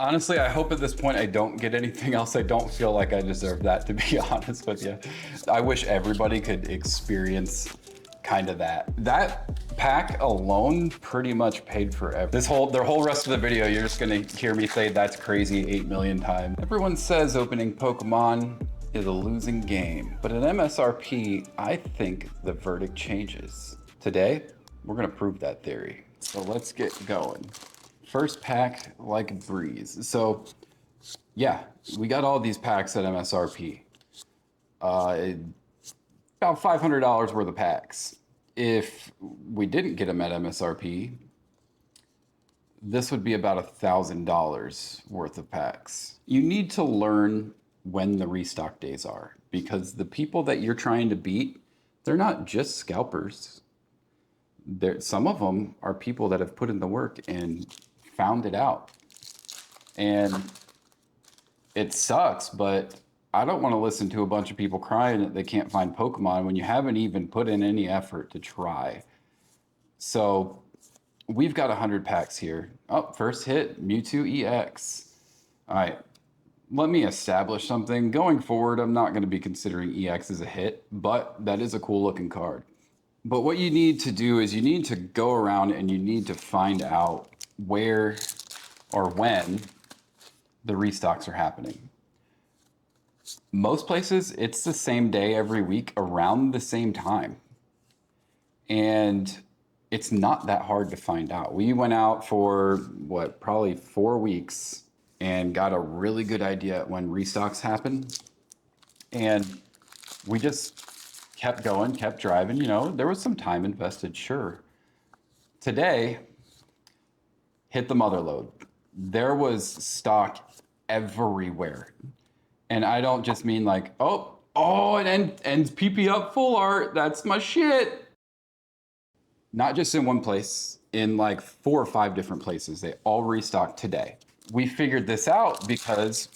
Honestly, I hope at this point I don't get anything else. I don't feel like I deserve that, to be honest with you. I wish everybody could experience kind of that. That pack alone pretty much paid for their whole rest of the video. You're just gonna hear me say that's crazy 8 million times. Everyone says opening Pokemon is a losing game, but at MSRP, I think the verdict changes. Today, we're gonna prove that theory. So let's get going. First pack like a breeze. So yeah, we got all these packs at MSRP. About $500 worth of packs. If we didn't get them at MSRP, this would be about $1,000 worth of packs. You need to learn when the restock days are, because the people that you're trying to beat, they're not just scalpers. Some of them are people that have put in the work and found it out. And it sucks, but I don't want to listen to a bunch of people crying that they can't find Pokemon when you haven't even put in any effort to try. So we've got 100 packs here. Oh, first hit, Mewtwo EX. All right, let me establish something. Going forward, I'm not going to be considering EX as a hit, but that is a cool looking card. But what you need to do is you need to go around and you need to find out where or when the restocks are happening. Most places, it's the same day every week around the same time. And it's not that hard to find out. We went out for probably 4 weeks and got a really good idea at when restocks happen. And we just kept going, kept driving. You know, there was some time invested, sure. Today, hit the mother load. There was stock everywhere. And I don't just mean like, oh, it ends PP up full art. That's my shit. Not just in one place, in like 4 or 5 different places. They all restocked today. We figured this out because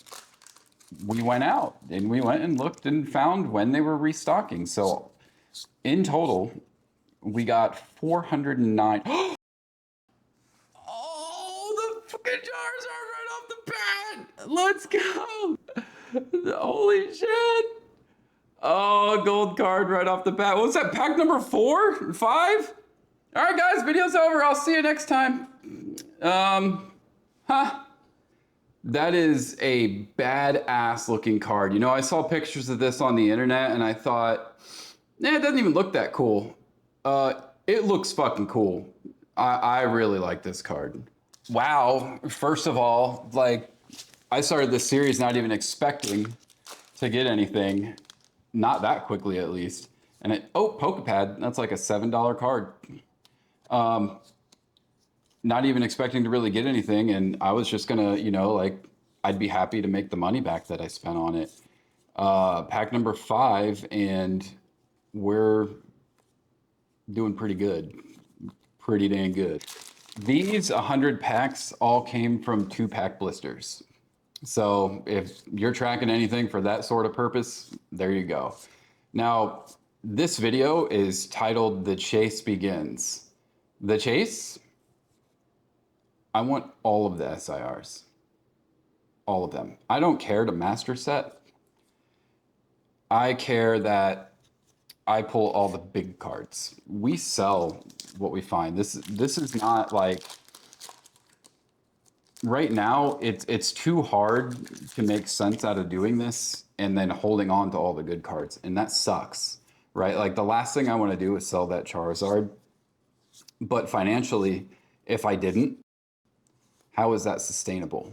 we went out and we went and looked and found when they were restocking. So in total, we got 409. Oh, the fucking jars are right off the bat. Let's go. Holy shit. Oh, gold card right off the bat. What was that, pack number 4, 5? All right, guys, video's over. I'll see you next time. That is a badass looking card. You know, I saw pictures of this on the internet and I thought, it doesn't even look that cool. It looks fucking cool. I really like this card. Wow, first of all, like, I started this series not even expecting to get anything. Not that quickly, at least. And Pokepad, that's like a $7 card. Not even expecting to really get anything, and I was just gonna, you know, like, I'd be happy to make the money back that I spent on it. Pack number 5, and we're doing pretty good. Pretty dang good. These 100 packs all came from 2-pack blisters. So if you're tracking anything for that sort of purpose, there you go. Now, this video is titled The Chase Begins. The chase? I want all of the SIRs. All of them. I don't care to master set. I care that I pull all the big cards. We sell what we find. This is not like, right now, it's too hard to make sense out of doing this and then holding on to all the good cards. And that sucks, right? Like, the last thing I want to do is sell that Charizard. But financially, if I didn't, how is that sustainable?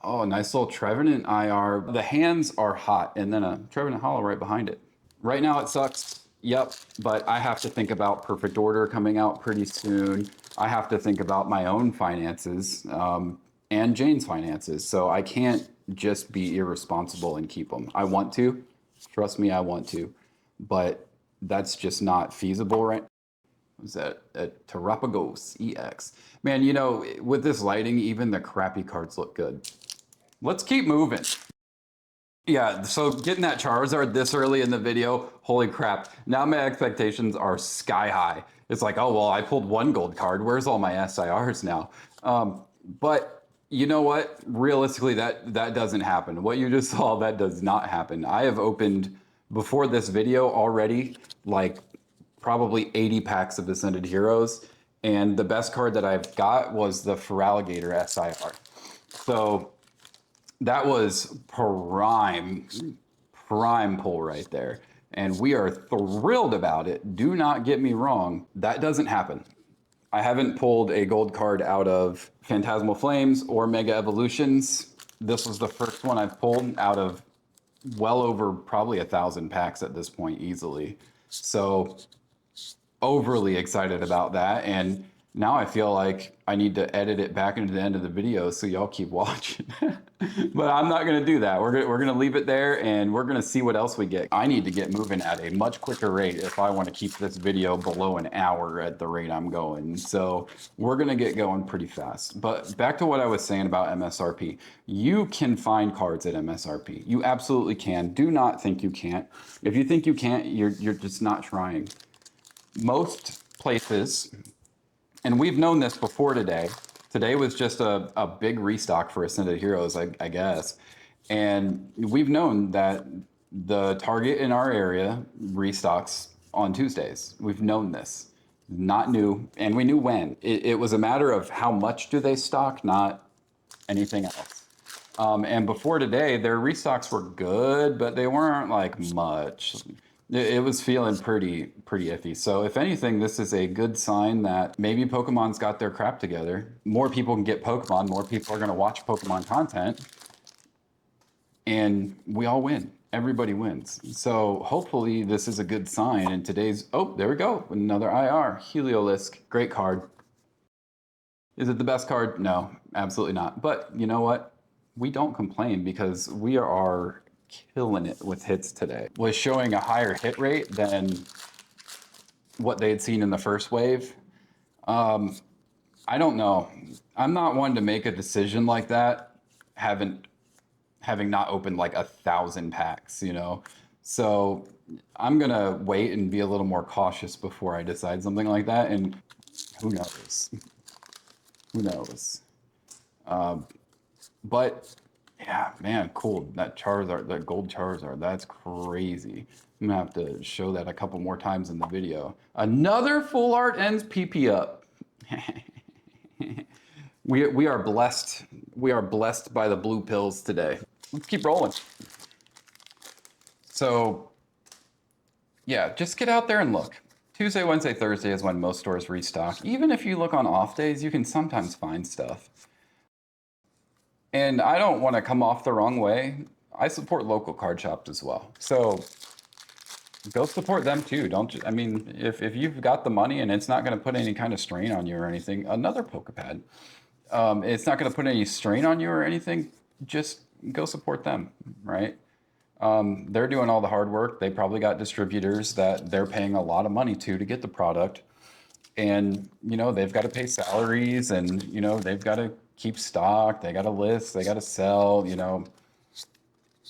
Oh, nice little Trevenant IR. The hands are hot, and then a Trevenant Hollow right behind it. Right now it sucks, yep, but I have to think about Perfect Order coming out pretty soon. I have to think about my own finances and Jane's finances, so I can't just be irresponsible and keep them. I want to, trust me, I want to, but that's just not feasible right now. Was that at Terapagos EX? Man, you know, with this lighting, even the crappy cards look good. Let's keep moving. Yeah, so getting that Charizard this early in the video, holy crap. Now my expectations are sky high. It's like, oh, well, I pulled 1 gold card. Where's all my SIRs now? But You know what? Realistically, that doesn't happen. What you just saw, that does not happen. I have opened before this video already, like probably 80 packs of Ascended Heroes, and the best card that I've got was the Feraligatr SIR. So that was prime pull right there. And we are thrilled about it. Do not get me wrong. That doesn't happen. I haven't pulled a gold card out of Phantasmal Flames or Mega Evolutions. This was the first one I've pulled out of well over probably 1,000 packs at this point easily. So overly excited about that. And now I feel like I need to edit it back into the end of the video so y'all keep watching. But I'm not going to do that. We're gonna leave it there and we're going to see what else we get. I need to get moving at a much quicker rate if I want to keep this video below an hour at the rate I'm going. So we're going to get going pretty fast. But back to what I was saying about MSRP. You can find cards at MSRP. You absolutely can. Do not think you can't. If you think you can't, you're just not trying. Most places, and we've known this before today. Today was just a big restock for Ascended Heroes, I guess. And we've known that the Target in our area restocks on Tuesdays. We've known this. Not new, and we knew when. It was a matter of how much do they stock, not anything else. And before today, their restocks were good, but they weren't like much. It was feeling pretty iffy. So if anything, this is a good sign that maybe Pokemon's got their crap together. More people can get Pokemon. More people are going to watch Pokemon content. And we all win. Everybody wins. So hopefully this is a good sign. And today's, oh, there we go. Another IR. Heliolisk. Great card. Is it the best card? No, absolutely not. But you know what? We don't complain because we are killing it with hits today. Was showing a higher hit rate than what they had seen in the first wave. I don't know. I'm not one to make a decision like that, having not opened like 1,000 packs, you know? So I'm gonna wait and be a little more cautious before I decide something like that, and who knows? Who knows? But yeah, man, cool. That Charizard, that gold Charizard, that's crazy. I'm gonna have to show that a couple more times in the video. Another full art ends PP up. We are blessed. We are blessed by the blue pills today. Let's keep rolling. So yeah, just get out there and look. Tuesday, Wednesday, Thursday is when most stores restock. Even if you look on off days, you can sometimes find stuff. And I don't want to come off the wrong way. I support local card shops as well. So go support them too. I mean, if you've got the money and it's not going to put any kind of strain on you or anything, another Pokepad. It's not going to put any strain on you or anything. Just go support them, right? They're doing all the hard work. They probably got distributors that they're paying a lot of money to get the product. And, you know, they've got to pay salaries and, you know, they've got to keep stock, they got to list, they got to sell, you know.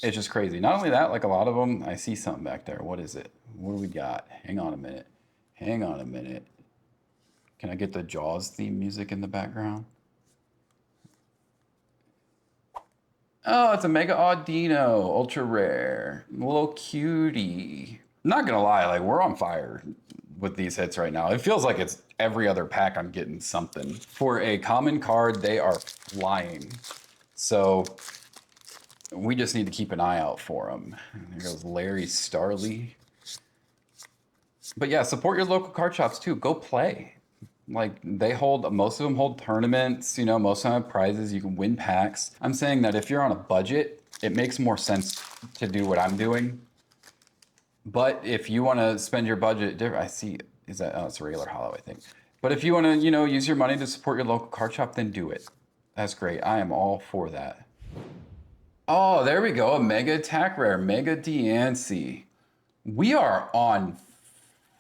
It's just crazy. Not only that, like a lot of them, I see something back there. What is it? What do we got? Hang on a minute. Hang on a minute. Can I get the Jaws theme music in the background? Oh, it's a Mega Audino, ultra rare, little cutie. Not gonna lie, like we're on fire with these hits right now. It feels like it's every other pack I'm getting something. For a common card, they are flying. So we just need to keep an eye out for them. There goes Larry Starley. But yeah, support your local card shops too. Go play. Like most of them hold tournaments, you know, most of them have prizes, you can win packs. I'm saying that if you're on a budget, it makes more sense to do what I'm doing. But if you want to spend your budget, I see, it's a regular hollow, I think. But if you want to, you know, use your money to support your local card shop, then do it. That's great. I am all for that. Oh, there we go. A Mega Attack Rare, Mega Diancie. We are on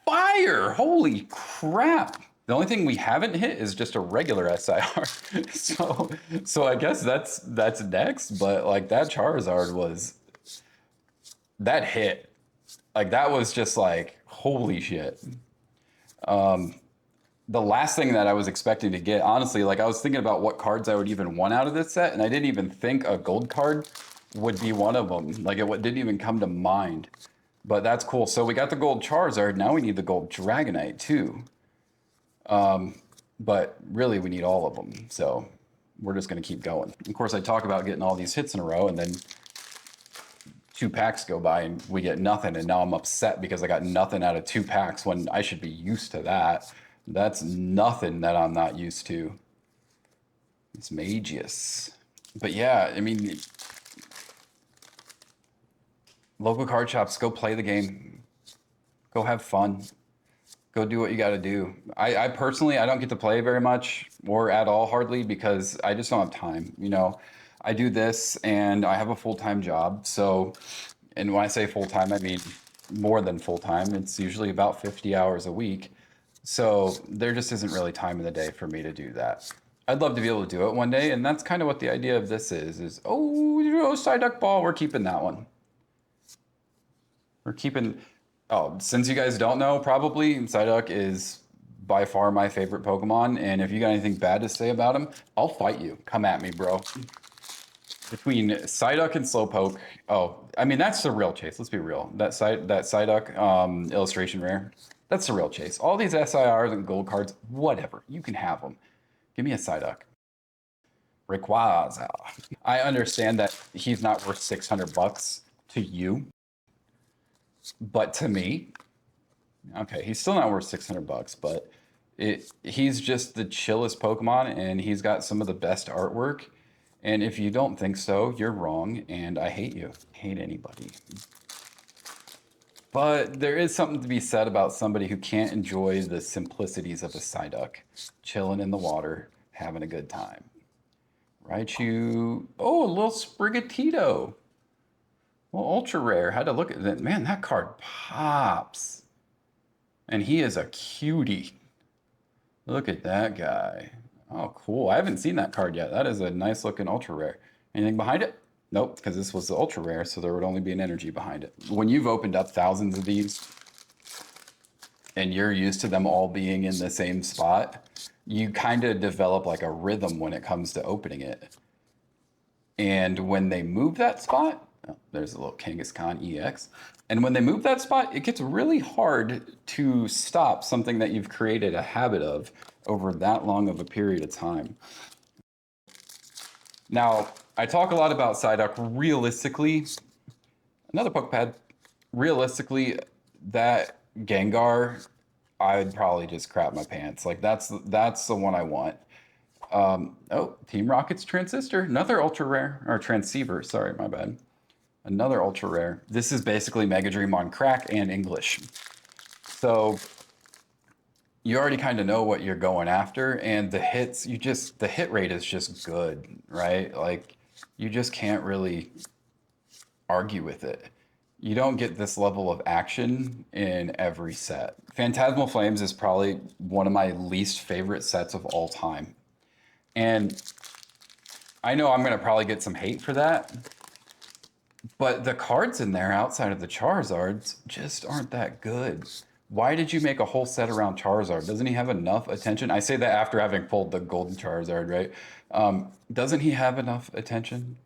fire. Holy crap. The only thing we haven't hit is just a regular SIR. so I guess that's next, but like that Charizard that hit. Like that was just like, holy shit. the last thing that I was expecting to get, honestly, like I was thinking about what cards I would even want out of this set, and I didn't even think a gold card would be one of them. Like it didn't even come to mind. But that's cool. So we got the gold Charizard. Now we need the gold Dragonite too. But really, we need all of them. So we're just going to keep going. Of course, I talk about getting all these hits in a row, and then 2 packs go by and we get nothing. And now I'm upset because I got nothing out of 2 packs when I should be used to that. That's nothing that I'm not used to. It's Magius. But yeah, I mean, local card shops, go play the game. Go have fun. Go do what you got to do. I personally, I don't get to play very much or at all hardly because I just don't have time. You know, I do this and I have a full-time job. So, and when I say full-time, I mean more than full-time. It's usually about 50 hours a week. So there just isn't really time in the day for me to do that. I'd love to be able to do it one day. And that's kind of what the idea of this is, oh, Psyduck Ball, we're keeping that one. We're keeping. Oh, since you guys don't know, probably Psyduck is by far my favorite Pokemon. And if you got anything bad to say about him, I'll fight you. Come at me, bro. Between Psyduck and Slowpoke, oh, I mean that's the real chase. Let's be real. That Psyduck illustration rare, that's the real chase. All these SIRs and gold cards, whatever, you can have them. Give me a Psyduck. Rayquaza. I understand that he's not worth 600 bucks to you, but to me, okay, he's still not worth 600 bucks, but he's just the chillest Pokemon and he's got some of the best artwork. And if you don't think so, you're wrong and I hate you. I hate anybody. But there is something to be said about somebody who can't enjoy the simplicities of a Psyduck. Chilling in the water, having a good time. Raichu, oh, a little Sprigatito. Well, ultra rare. Had to look at that. Man, that card pops. And he is a cutie. Look at that guy. Oh, cool. I haven't seen that card yet. That is a nice looking ultra rare. Anything behind it? Nope, because this was the ultra rare, so there would only be an energy behind it. When you've opened up thousands of these and you're used to them all being in the same spot, you kind of develop like a rhythm when it comes to opening it. And when they move that spot, oh, there's a little Kangaskhan EX. And when they move that spot, it gets really hard to stop something that you've created a habit of over that long of a period of time. Now, I talk a lot about Psyduck. Realistically, another Pokepad, realistically, that Gengar, I'd probably just crap my pants. Like that's the one I want. Oh, Team Rocket's Transistor, another ultra rare, or Transceiver, sorry, my bad. Another ultra rare. This is basically Mega Dream on crack and English. So you already kind of know what you're going after, and the hits, the hit rate is just good, right? Like you just can't really argue with it. You don't get this level of action in every set. Phantasmal Flames is probably one of my least favorite sets of all time. And I know I'm going to probably get some hate for that, but the cards in there outside of the Charizards just aren't that good. Why did you make a whole set around Charizard? Doesn't he have enough attention? I say that after having pulled the golden Charizard, right? Doesn't he have enough attention?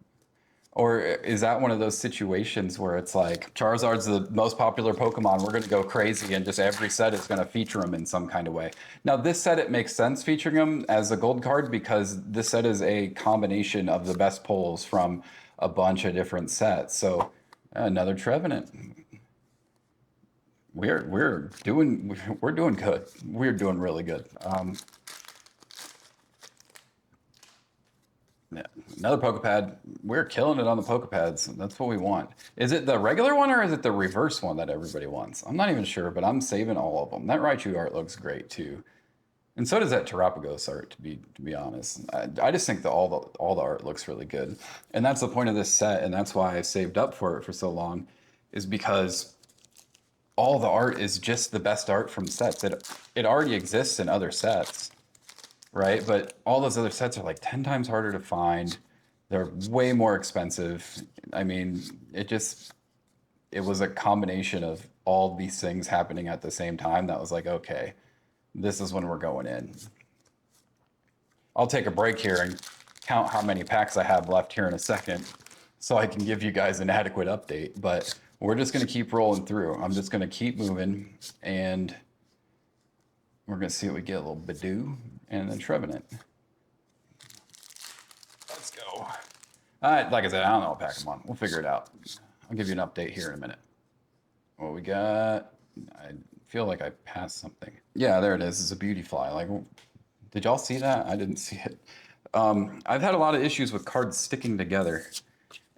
Or is that one of those situations where it's like Charizard's the most popular Pokemon, we're going to go crazy and just every set is going to feature him in some kind of way. Now this set, it makes sense featuring him as a gold card because this set is a combination of the best pulls from a bunch of different sets. So another Trevenant. We're doing good. We're doing really good. Yeah, another Pokepad. We're killing it on the Pokepads. That's what we want. Is it the regular one or is it the reverse one that everybody wants? I'm not even sure, but I'm saving all of them. That Raichu art looks great too, and so does that Terapagos art. To be honest, I just think that all the art looks really good, and that's the point of this set, and that's why I saved up for it for so long, is because all the art is just the best art from sets. It already exists in other sets, right? But all those other sets are like 10 times harder to find. They're way more expensive. I mean, it was a combination of all these things happening at the same time that was like, okay, this is when we're going in. I'll take a break here and count how many packs I have left here in a second so I can give you guys an adequate update, but we're just gonna keep rolling through. I'm just gonna keep moving and we're gonna see what we get. A little Badoo and then Trevenant. Let's go. Like I said, I don't know what pack I'm on. We'll figure it out. I'll give you an update here in a minute. What we got? I feel like I passed something. Yeah, there it is. It's a beauty fly. Like, did y'all see that? I didn't see it. I've had a lot of issues with cards sticking together,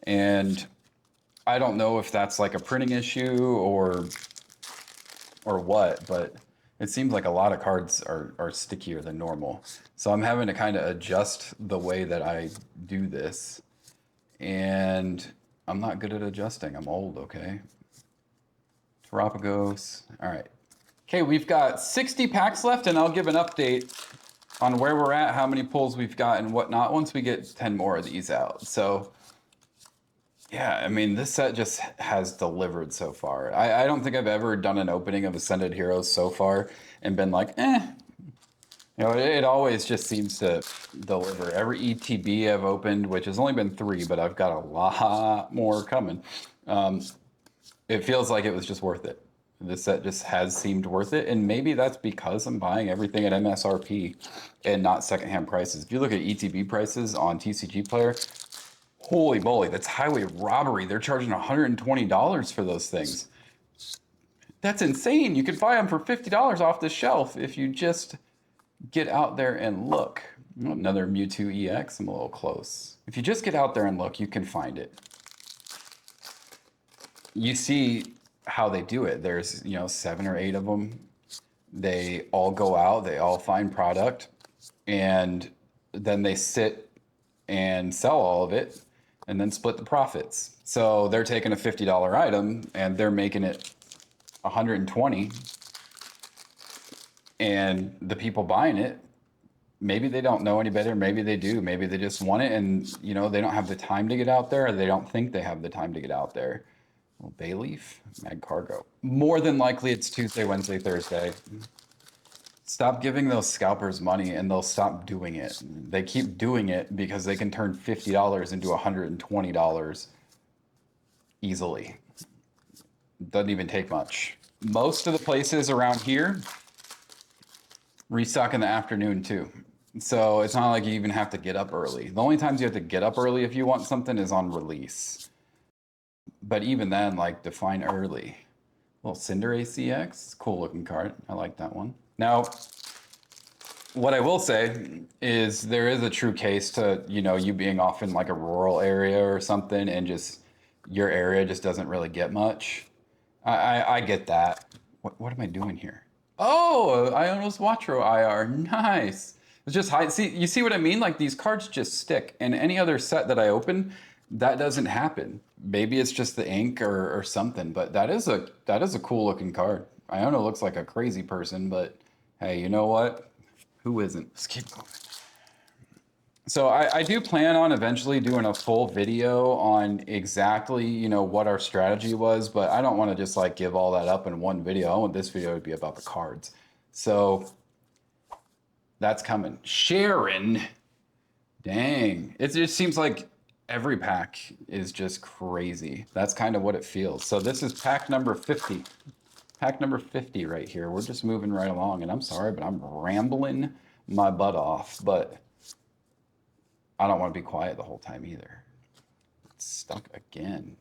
and I don't know if that's like a printing issue or what, but it seems like a lot of cards are stickier than normal. So I'm having to kind of adjust the way that I do this, and I'm not good at adjusting. I'm old, okay? Terapagos. All right. Okay, we've got 60 packs left, and I'll give an update on where we're at, how many pulls we've got, and whatnot once we get 10 more of these out. So, yeah, I mean, this set just has delivered so far. I don't think I've ever done an opening of Ascended Heroes so far and been like, eh. You know, it always just seems to deliver. Every ETB I've opened, which has only been 3, but I've got a lot more coming. It feels like it was just worth it. This set just has seemed worth it, and maybe that's because I'm buying everything at MSRP and not secondhand prices. If you look at ETB prices on TCG Player, holy moly, that's highway robbery. They're charging $120 for those things. That's insane. You could buy them for $50 off the shelf if you just get out there and look. Another Mewtwo EX, I'm a little close. If you just get out there and look, you can find it. You see how they do it. There's, 7 or 8 of them. They all go out, they all find product, and then they sit and sell all of it and then split the profits. So they're taking a $50 item and they're making it 120, and the people buying it, maybe they don't know any better, maybe they do, maybe they just want it and they don't have the time to get out there, or they don't think they have the time to get out there. Well, Bayleaf, Mag Cargo. More than likely it's Tuesday, Wednesday, Thursday. Stop giving those scalpers money and they'll stop doing it. They keep doing it because they can turn $50 into $120 easily. Doesn't even take much. Most of the places around here restock in the afternoon too. So it's not like you even have to get up early. The only times you have to get up early if you want something is on release. But even then, like, define early. Little Cinderace CX, cool looking card. I like that one. Now, what I will say is there is a true case to, you being off in like a rural area or something and just your area just doesn't really get much. I get that. What am I doing here? Oh, Ionos Watro IR, nice. It's just high. See, you see what I mean? Like, these cards just stick. And any other set that I open, that doesn't happen. Maybe it's just the ink or something, but that is a cool looking card. Iono looks like a crazy person, but hey, you know what? Who isn't? Let's keep going. So I do plan on eventually doing a full video on exactly, what our strategy was, but I don't want to just like give all that up in one video. I want this video to be about the cards. So that's coming. Sharon, dang. It just seems like every pack is just crazy. That's kind of what it feels. So this is pack number 50. Pack number 50 right here. We're just moving right along, and I'm sorry, but I'm rambling my butt off, but I don't want to be quiet the whole time either. It's stuck again.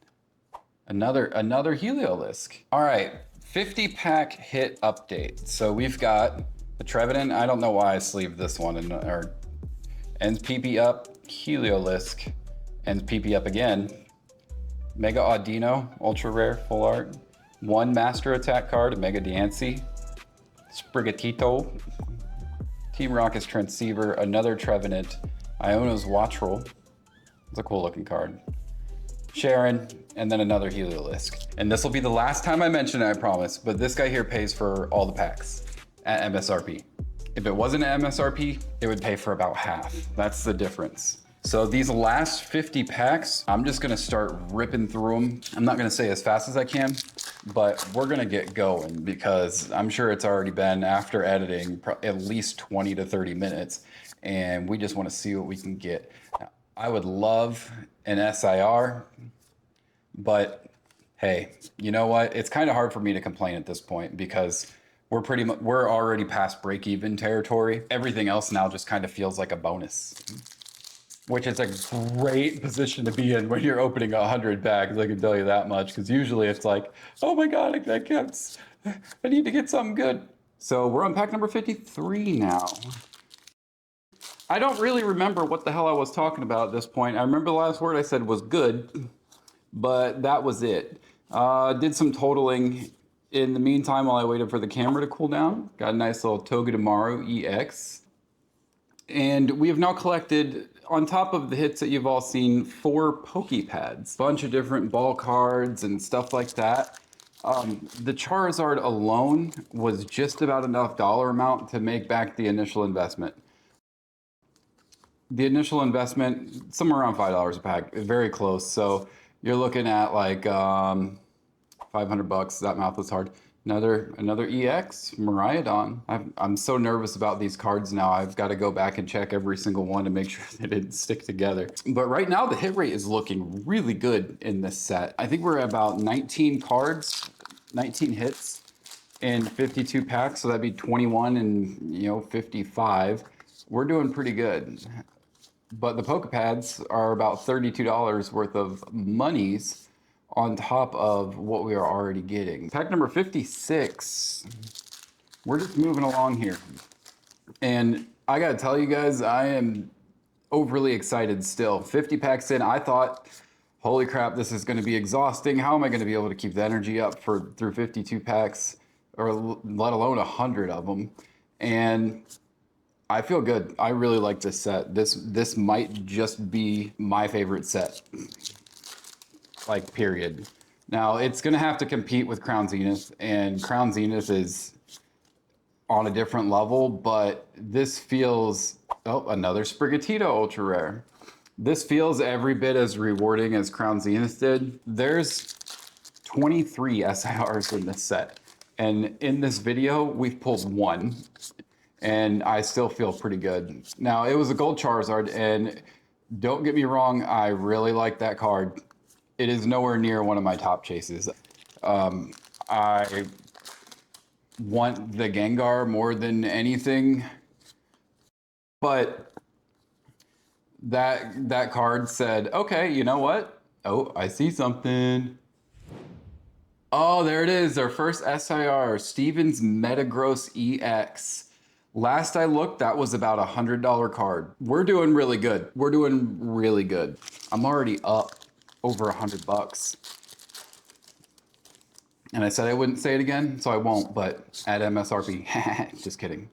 Another Heliolisk. All right, 50 pack hit update. So we've got the Trevenant. I don't know why I sleeved this one, or ends PP up, Heliolisk. And PP up again. Mega Audino, ultra rare, full art. 1 master attack card, Mega Diancie. Sprigatito. Team Rocket's Transceiver, another Trevenant. Iono's Wattrel. It's a cool looking card. Sharon, and then another Heliolisk. And this will be the last time I mention it, I promise, but this guy here pays for all the packs at MSRP. If it wasn't at MSRP, it would pay for about half. That's the difference. So these last 50 packs, I'm just gonna start ripping through them. I'm not gonna say as fast as I can, but we're gonna get going because I'm sure it's already been, after editing, at least 20 to 30 minutes, and we just want to see what we can get. Now, I would love an SIR, but hey, you know what? It's kind of hard for me to complain at this point because we're already past break even territory. Everything else now just kind of feels like a bonus, which is a great position to be in when you're opening 100 bags. I can tell you that much, because usually it's like, oh my god, I need to get something good. So we're on pack number 53 now. I don't really remember what the hell I was talking about at this point. I remember the last word I said was good, but that was it. Did some totaling in the meantime while I waited for the camera to cool down. Got a nice little Togedemaru EX. And we have now collected, on top of the hits that you've all seen, 4 Pokepads. Bunch of different ball cards and stuff like that. The Charizard alone was just about enough dollar amount to make back the initial investment. The initial investment, somewhere around $5 a pack, very close. So you're looking at like 500 bucks. That math was hard. Another EX, Miraidon. I'm so nervous about these cards now. I've got to go back and check every single one to make sure they didn't stick together. But right now the hit rate is looking really good in this set. I think we're at about 19 cards, 19 hits in 52 packs. So that'd be 21 and 55. We're doing pretty good. But the Pokepads are about $32 worth of monies on top of what we are already getting. Pack number 56. We're just moving along here. And I gotta tell you guys, I am overly excited still. 50 packs in, I thought, holy crap, this is gonna be exhausting. How am I gonna be able to keep the energy up through 52 packs, or let alone 100 of them? And I feel good. I really like this set. This might just be my favorite set. Like, period. Now, it's going to have to compete with Crown Zenith, and Crown Zenith is on a different level, but this feels... Oh, another Sprigatito Ultra Rare. This feels every bit as rewarding as Crown Zenith did. There's 23 SIRs in this set, and in this video, we've pulled 1. And I still feel pretty good. Now, it was a gold Charizard, and don't get me wrong, I really like that card. It is nowhere near one of my top chases. I want the Gengar more than anything, but that card said, okay, you know what? Oh, I see something. Oh, there it is, our first SIR, Steven's Metagross EX. Last I looked, that was about $100 card. We're doing really good. We're doing really good. I'm already up over 100 bucks. And I said I wouldn't say it again, so I won't, but at MSRP. Just kidding.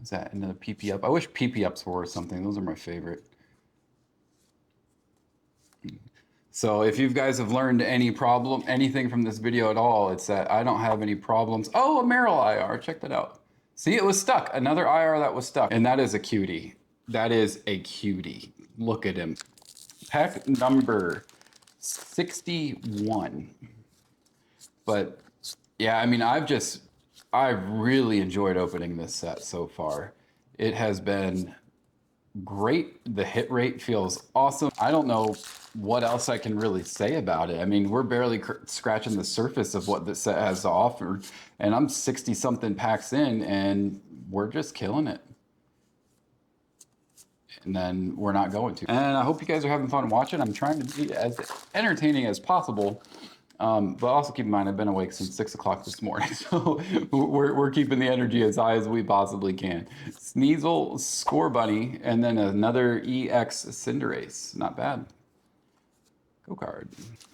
Is that another PP up? I wish PP ups were worth something. Those are my favorite. So if you guys have learned anything from this video at all, it's that I don't have any problems. Oh, a Meryl IR, check that out. See, it was stuck. Another IR that was stuck. And that is a cutie. That is a cutie. Look at him. Pack number 61. But yeah, I mean, I've really enjoyed opening this set so far. It has been great. The hit rate feels awesome. I don't know what else I can really say about it. I mean, we're barely scratching the surface of what this set has to offer, and I'm 60 something packs in, and we're just killing it. And then we're not going to. And I hope you guys are having fun watching. I'm trying to be as entertaining as possible. But also keep in mind, I've been awake since 6 o'clock this morning, so we're keeping the energy as high as we possibly can. Sneasel, Score Bunny, and then another EX Cinderace. Not bad. Go card.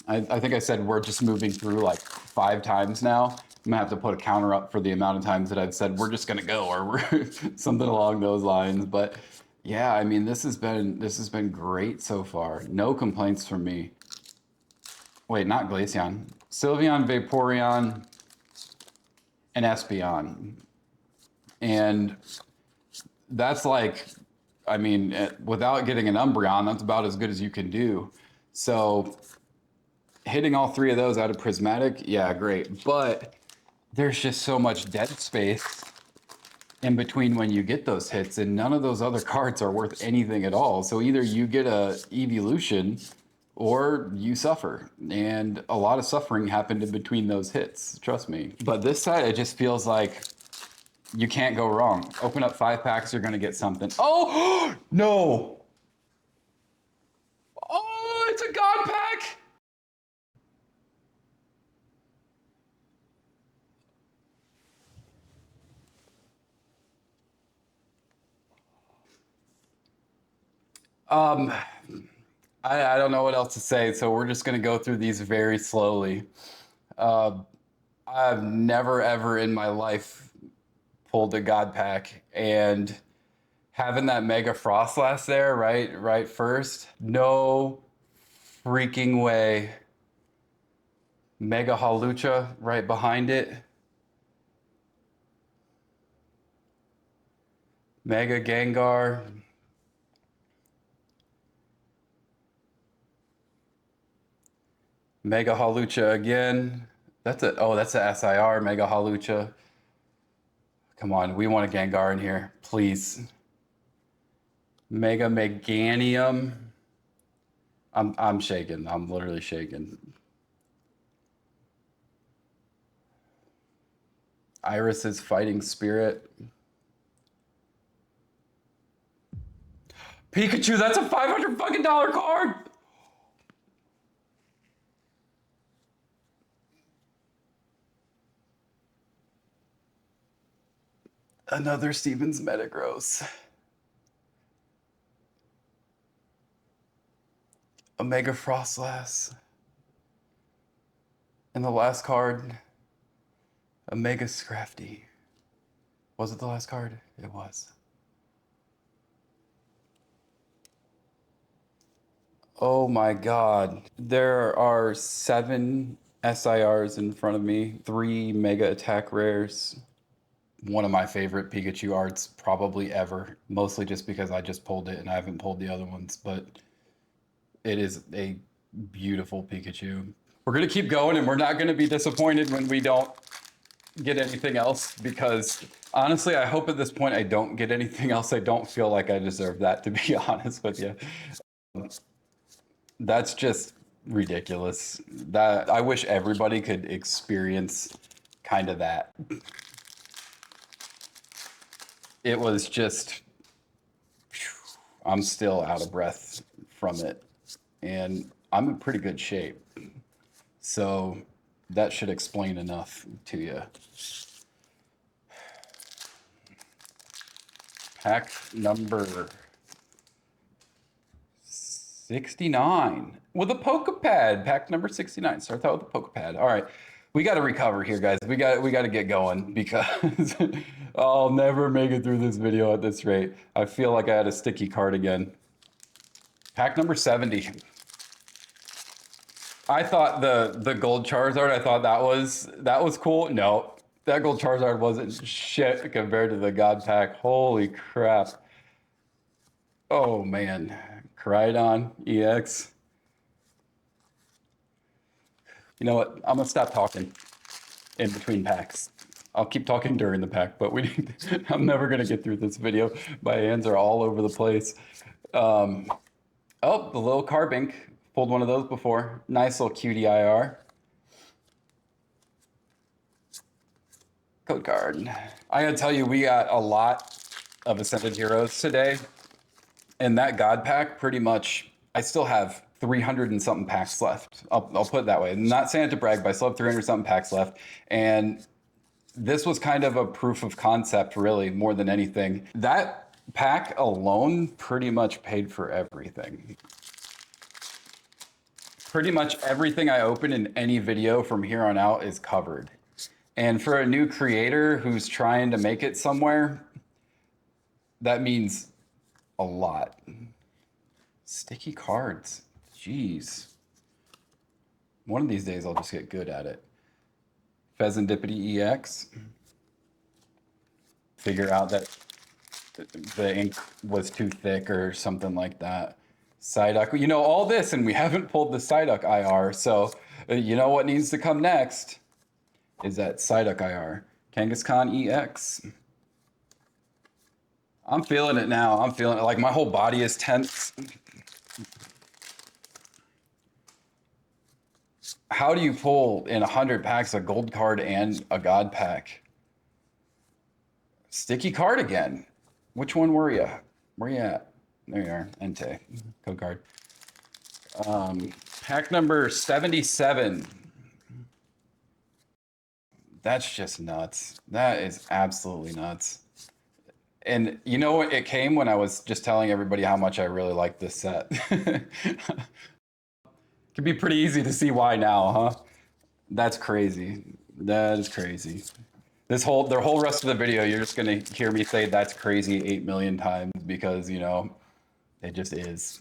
I think I said we're just moving through like 5 times now. I'm gonna have to put a counter up for the amount of times that I've said we're just gonna go, or we're something along those lines. But yeah, I mean, this has been great so far. No complaints from me. Wait, not Glaceon. Sylveon, Vaporeon, and Espeon. And that's like, I mean, without getting an Umbreon, that's about as good as you can do. So hitting all three of those out of prismatic, yeah, great. But there's just so much dead space in between when you get those hits, and none of those other cards are worth anything at all. So either you get a evolution or you suffer. And a lot of suffering happened in between those hits, trust me. But this set, it just feels like you can't go wrong. Open up 5 packs, you're gonna get something. Oh, no. Oh, it's a God pack. Um, I don't know what else to say, so we're just gonna go through these very slowly. Uh, I've never ever in my life pulled a God pack, and having that Mega Frostlass there, right first, no freaking way. Mega Halucha right behind it. Mega Gengar. Mega Halucha again. That's a SIR, Mega Halucha. Come on, we want a Gengar in here, please. Mega Meganium. I'm shaking. I'm literally shaking. Iris's Fighting Spirit. Pikachu, that's a $500 fucking card. Another Stevens Metagross. Omega Frostlass. And the last card, Omega Scrafty. Was it the last card? It was. Oh my God. There are 7 SIRs in front of me, 3 Mega Attack Rares. One of my favorite Pikachu arts probably ever, mostly just because I just pulled it and I haven't pulled the other ones, but it is a beautiful Pikachu. We're gonna keep going and we're not gonna be disappointed when we don't get anything else, because honestly, I hope at this point I don't get anything else. I don't feel like I deserve that, to be honest with you. That's just ridiculous. That I wish everybody could experience kind of that. It was just, I'm still out of breath from it, and I'm in pretty good shape. So that should explain enough to you. Pack number 69 with a Pokepad. Pack number 69. Start out with a Pokepad. All right. We got to recover here, guys. We got to get going, because I'll never make it through this video at this rate. I feel like I had a sticky card again. Pack number 70. I thought the gold Charizard, I thought that was cool. No, that gold Charizard wasn't shit compared to the God pack. Holy crap. Oh man. Koraidon EX. You know what? I'm gonna stop talking in between packs. I'll keep talking during the pack, but I'm never gonna get through this video. My hands are all over the place. Oh, the little Carbink. Pulled one of those before. Nice little cutie IR. Code card. I gotta tell you, we got a lot of Ascended Heroes today. And that God pack, pretty much, I still have 300 and something packs left. I'll put it that way. I'm not saying it to brag, but I still have 300 something packs left. And this was kind of a proof of concept, really, more than anything. That pack alone pretty much paid for everything. Pretty much everything I open in any video from here on out is covered. And for a new creator who's trying to make it somewhere, that means a lot. Sticky cards. Jeez. One of these days I'll just get good at it. Pheasantipity EX. Figure out that the ink was too thick or something like that. Psyduck. You know, all this, and we haven't pulled the Psyduck IR, so You know what needs to come next is that Psyduck IR. Kangaskhan EX. I'm feeling it now. I'm feeling it. Like my whole body is tense. How do you pull in 100 packs a gold card and a god pack? Sticky card again. Which one were you? Where you at? There you are. Entei. Code card. Pack number 77. That's just nuts. That is absolutely nuts. And you know what? It came when I was just telling everybody how much I really like this set. Could be pretty easy to see why now, huh? That's crazy. That is crazy. Their whole rest of the video, you're just gonna hear me say that's crazy 8 million times because, you know, it just is.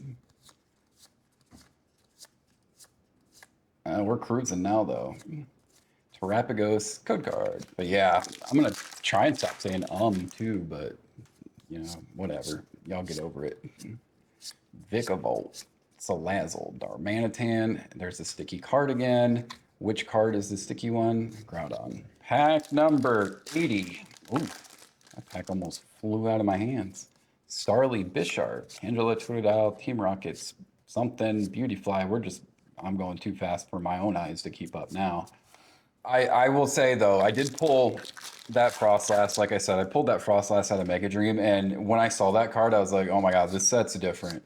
We're cruising now, though. Terapagos code card. But yeah, I'm gonna try and stop saying too, but you know, whatever. Y'all get over it. Vikavolt, Salazzle, Darmanitan. There's a sticky card again. Which card is the sticky one? Groudon. Pack number 80. Ooh, that pack almost flew out of my hands. Starly, Bisharp, Angela Twiddle, Team Rockets, something, Beautyfly. I'm going too fast for my own eyes to keep up now. I will say though, I did pull that Frostlass. Like I said, I pulled that Frostlass out of Mega Dream, and when I saw that card, I was like, oh my god, this set's different.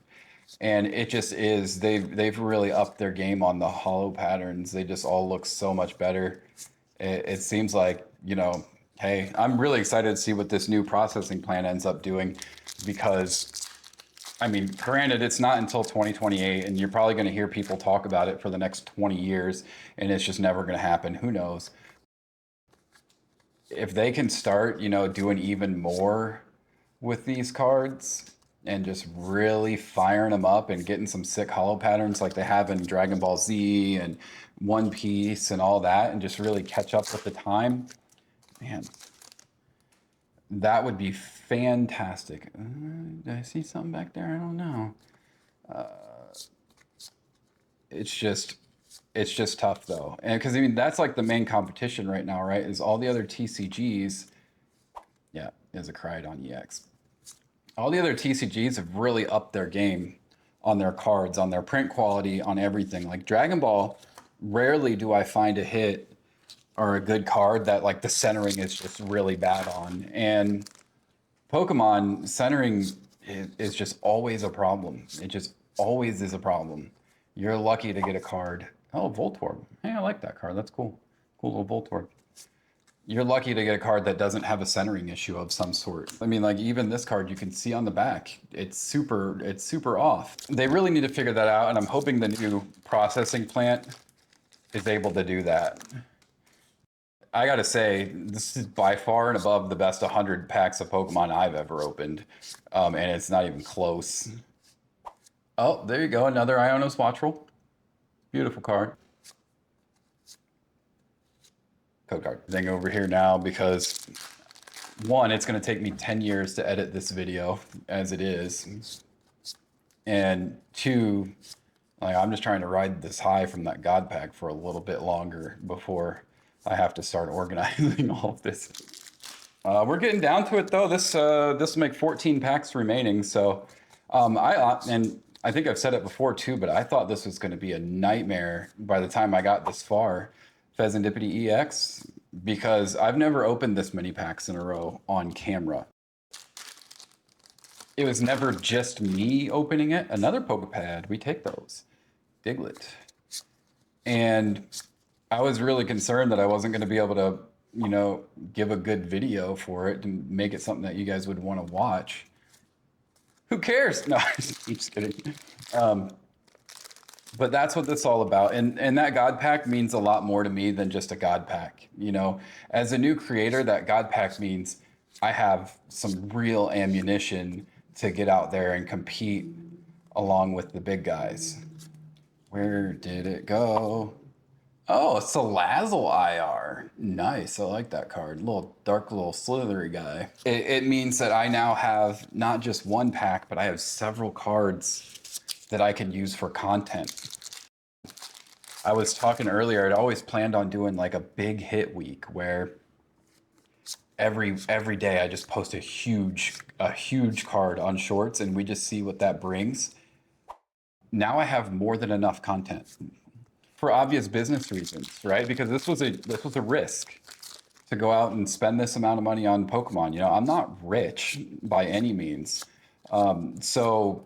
And it just is. They've really upped their game on the hollow patterns. They just all look so much better. It seems like, you know, hey, I'm really excited to see what this new processing plant ends up doing, because I mean, granted, it's not until 2028, and you're probably going to hear people talk about it for the next 20 years, and it's just never going to happen. Who knows? If they can start, you know, doing even more with these cards and just really firing them up and getting some sick hollow patterns like they have in Dragon Ball Z and One Piece and all that, and just really catch up with the time, man, that would be fantastic. Did I see something back there? I don't know. It's just tough though, and because I mean that's like the main competition right now, right? Is all the other TCGs. Yeah, is a Cryogon EX. All the other TCGs have really upped their game on their cards, on their print quality, on everything. Like Dragon Ball, rarely do I find a hit or a good card that like the centering is just really bad on. And Pokemon centering is just always a problem. It just always is a problem. You're lucky to get a card. Oh, Voltorb. Hey, I like that card. That's cool. Cool little Voltorb. You're lucky to get a card that doesn't have a centering issue of some sort. I mean, like even this card, you can see on the back, it's super off. They really need to figure that out, and I'm hoping the new processing plant is able to do that. I gotta say, this is by far and above the best 100 packs of Pokemon I've ever opened, and it's not even close. Oh, there you go, another Ionos Wattrel. Beautiful card. Code card thing over here now because one, it's going to take me 10 years to edit this video as it is, and two, like I'm just trying to ride this high from that God pack for a little bit longer before I have to start organizing all of this. We're getting down to it though. This will make 14 packs remaining. So I think I've said it before too, but I thought this was going to be a nightmare by the time I got this far. Fezandipity EX, because I've never opened this many packs in a row on camera. It was never just me opening it. Another Pokepad, we take those. Diglett. And I was really concerned that I wasn't going to be able to, you know, give a good video for it and make it something that you guys would want to watch. Who cares? No, just kidding. But that's what this is all about. And that God pack means a lot more to me than just a God pack. You know, as a new creator, that God pack means I have some real ammunition to get out there and compete along with the big guys. Where did it go? Oh, Salazzle IR. Nice. I like that card. Little dark, little slithery guy. It means that I now have not just one pack, but I have several cards that I can use for content. I was talking earlier, I'd always planned on doing like a big hit week where every day I just post a huge card on shorts and we just see what that brings. Now I have more than enough content for obvious business reasons, right? Because this was a risk to go out and spend this amount of money on Pokemon. You know, I'm not rich by any means. So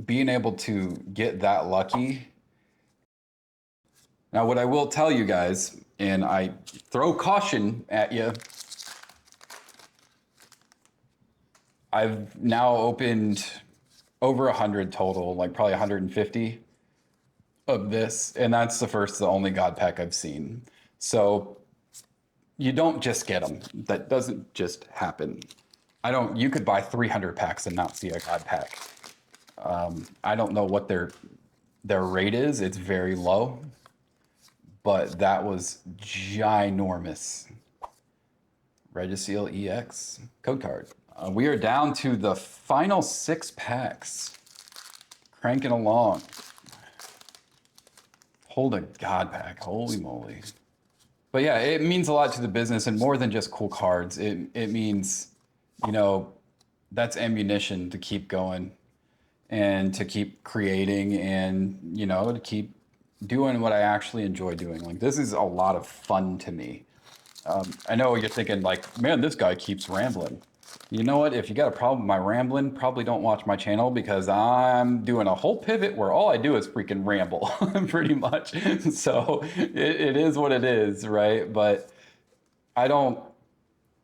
being able to get that lucky. Now, what I will tell you guys, and I throw caution at you, I've now opened over 100 total, like probably 150 of this, and that's the only God pack I've seen. So you don't just get them. That doesn't just happen. You could buy 300 packs and not see a God pack. I don't know what their rate is. It's very low, but that was ginormous. Regiseal EX code card. We are down to the final 6 packs. Cranking along. Hold a God pack, holy moly. But yeah, it means a lot to the business, and more than just cool cards. It means, you know, that's ammunition to keep going and to keep creating and, you know, to keep doing what I actually enjoy doing. Like, this is a lot of fun to me. I know you're thinking like, man, this guy keeps rambling. You know what? If you got a problem with my rambling, probably don't watch my channel, because I'm doing a whole pivot where all I do is freaking ramble, pretty much. So it is what it is, right? But I don't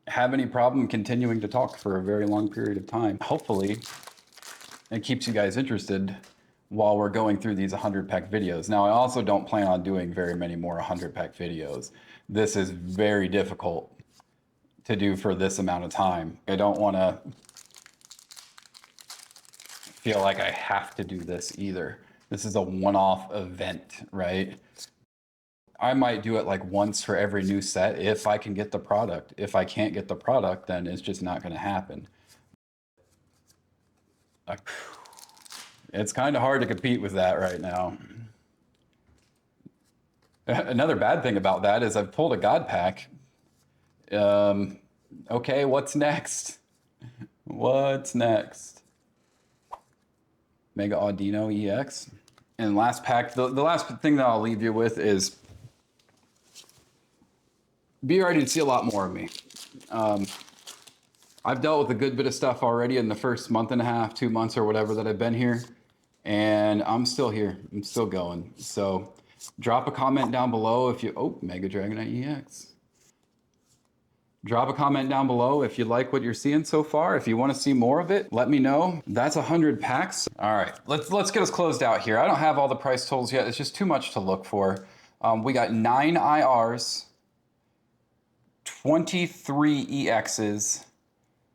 have any problem continuing to talk for a very long period of time. Hopefully, it keeps you guys interested while we're going through these 100-pack videos. Now, I also don't plan on doing very many more 100-pack videos. This is very difficult to do for this amount of time. I don't want to feel like I have to do this either. This is a one-off event, right? I might do it like once for every new set if I can get the product. If I can't get the product, then it's just not going to happen. It's kind of hard to compete with that right now. Another bad thing about that is I've pulled a God pack. Okay, what's next? What's next? Mega Audino EX. And last pack, the last thing that I'll leave you with is be ready to see a lot more of me. I've dealt with a good bit of stuff already in the first month and a half, 2 months or whatever that I've been here. And I'm still here. I'm still going. So drop a comment down below if you... Oh, Mega Dragonite EX. Drop a comment down below if you like what you're seeing so far. If you want to see more of it, let me know. That's 100 packs. All right, let's get us closed out here. I don't have all the price totals yet. It's just too much to look for. We got 9 IRs, 23 EXs,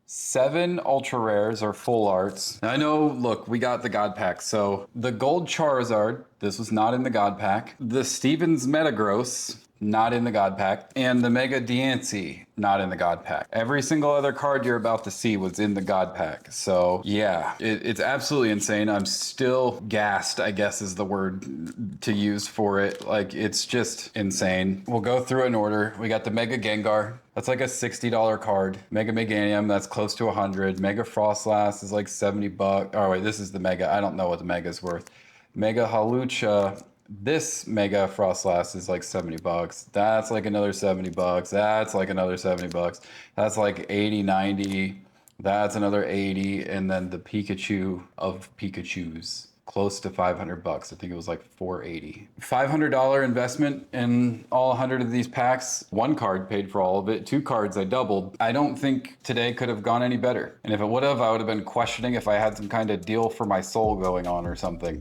7 ultra rares or full arts. I know, look, we got the God pack. So the gold Charizard, this was not in the God pack. The Stevens Metagross, not in the God pack. And the Mega Diancie, not in the God pack. Every single other card you're about to see was in the God pack. So yeah, it's absolutely insane. I'm still gassed, I guess is the word to use for it. Like, it's just insane. We'll go through it in order. We got the Mega Gengar. That's like a $60 card. Mega Meganium, that's close to 100. Mega Frostlass is like 70 bucks. Oh wait, this is the Mega. I don't know what the Mega is worth. Mega Halucha. This Mega Frostlass is like 70 bucks. That's like another 70 bucks. That's like another 70 bucks. That's like 80, 90. That's another 80. And then the Pikachu of Pikachus, close to 500 bucks. I think it was like 480. $500 investment in all 100 of these packs. 1 card paid for all of it. 2 cards I doubled. I don't think today could have gone any better. And if it would have, I would have been questioning if I had some kind of deal for my soul going on or something.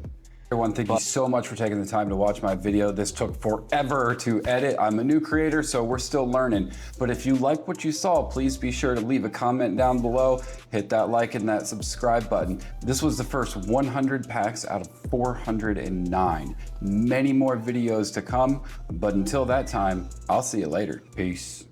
Everyone, thank you so much for taking the time to watch my video. This took forever to edit. I'm a new creator, so we're still learning. But if you like what you saw, please be sure to leave a comment down below, hit that like and that subscribe button. This was the first 100 packs out of 409. Many more videos to come, but until that time, I'll see you later. Peace.